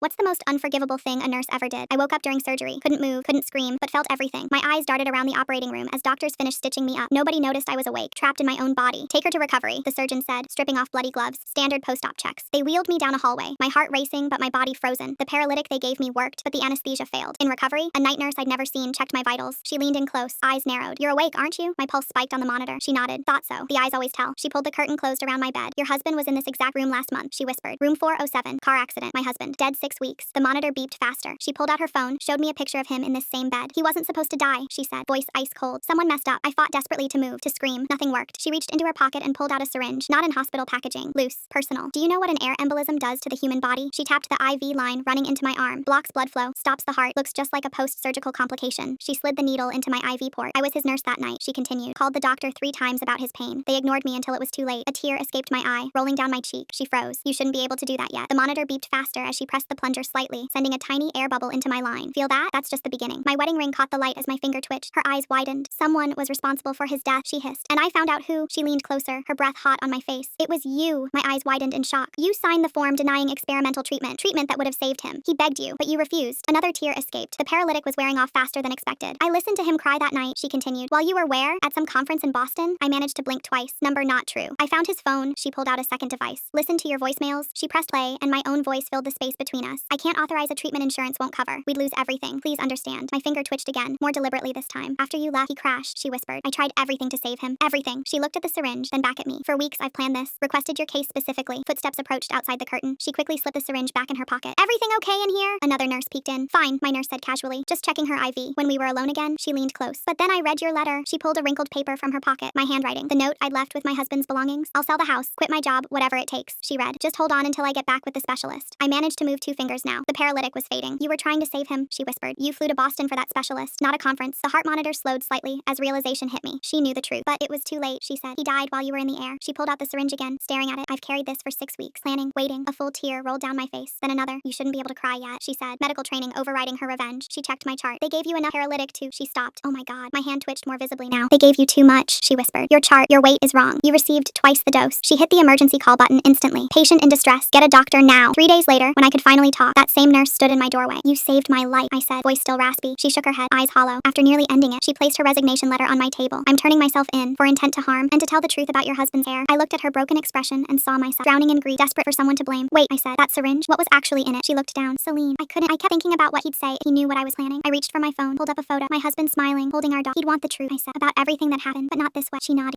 What's the most unforgivable thing a nurse ever did? I woke up during surgery, couldn't move, couldn't scream, but felt everything. My eyes darted around the operating room as doctors finished stitching me up. Nobody noticed I was awake, trapped in my own body. Take her to recovery, the surgeon said, stripping off bloody gloves. Standard post-op checks. They wheeled me down a hallway, my heart racing but my body frozen. The paralytic they gave me worked, but the anesthesia failed. In recovery, a night nurse I'd never seen checked my vitals. She leaned in close, eyes narrowed. You're awake, aren't you? My pulse spiked on the monitor. She nodded. Thought so. The eyes always tell. She pulled the curtain closed around my bed. Your husband was in this exact room last month, she whispered. Room 407. Car accident. My husband. Dead 6 weeks. The monitor beeped faster. She pulled out her phone, showed me a picture of him in this same bed. He wasn't supposed to die, she said, voice ice cold. Someone messed up. I fought desperately to move, to scream. Nothing worked. She reached into her pocket and pulled out a syringe. Not in hospital packaging. Loose. Personal. Do you know what an air embolism does to the human body? She tapped the IV line running into my arm. Blocks blood flow. Stops the heart. Looks just like a post-surgical complication. She slid the needle into my IV port. I was his nurse that night, she continued. Called the doctor 3 times about his pain. They ignored me until it was too late. A tear escaped my eye, rolling down my cheek. She froze. You shouldn't be able to do that yet. The monitor beeped faster as she pressed the plunger slightly, sending a tiny air bubble into my line. Feel that? That's just the beginning. My wedding ring caught the light as my finger twitched. Her eyes widened. Someone was responsible for his death, she hissed. And I found out who. She leaned closer, her breath hot on my face. It was you. My eyes widened in shock. You signed the form denying experimental treatment that would have saved him. He begged you, but you refused. Another tear escaped. The paralytic was wearing off faster than expected. I listened to him cry that night, she continued. While you were where? At some conference in Boston? I managed to blink twice. Number not true. I found his phone. She pulled out a second device. Listened to your voicemails. She pressed play, and my own voice filled the space between us. I can't authorize a treatment insurance won't cover. We'd lose everything. Please understand. My finger twitched again, more deliberately this time. After you left, he crashed, she whispered. I tried everything to save him. Everything. She looked at the syringe, then back at me. For weeks, I've planned this. Requested your case specifically. Footsteps approached outside the curtain. She quickly slipped the syringe back in her pocket. Everything okay in here? Another nurse peeked in. Fine, my nurse said casually. Just checking her IV. When we were alone again, she leaned close. But then I read your letter. She pulled a wrinkled paper from her pocket. My handwriting. The note I'd left with my husband's belongings. I'll sell the house. Quit my job. Whatever it takes. She read. Just hold on until I get back with the specialist. I managed to move 2 fingers now. The paralytic was fading. You were trying to save him, she whispered. You flew to Boston for that specialist, not a conference. The heart monitor slowed slightly as realization hit me. She knew the truth. But it was too late, she said. He died while you were in the air. She pulled out the syringe again, staring at it. I've carried this for 6 weeks. Planning, waiting. A full tear rolled down my face. Then another. You shouldn't be able to cry yet, she said. Medical training overriding her revenge. She checked my chart. They gave you enough paralytic to. She stopped. Oh my god. My hand twitched more visibly now. They gave you too much, she whispered. Your chart, your weight is wrong. You received twice the dose. She hit the emergency call button instantly. Patient in distress. Get a doctor now. 3 days later, when I could finally talk, that same nurse stood in my doorway. You saved my life, I said, voice still raspy. She shook her head, eyes hollow. After nearly ending it, she placed her resignation letter on my table. I'm turning myself in for intent to harm and to tell the truth about your husband's heir. I looked at her broken expression and saw myself drowning in grief, desperate for someone to blame. Wait, I said, that syringe? What was actually in it? She looked down. Celine. I kept thinking about what he'd say if he knew what I was planning. I reached for my phone, pulled up a photo. My husband smiling, holding our dog. He'd want the truth, I said, about everything that happened, but not this way. She nodded.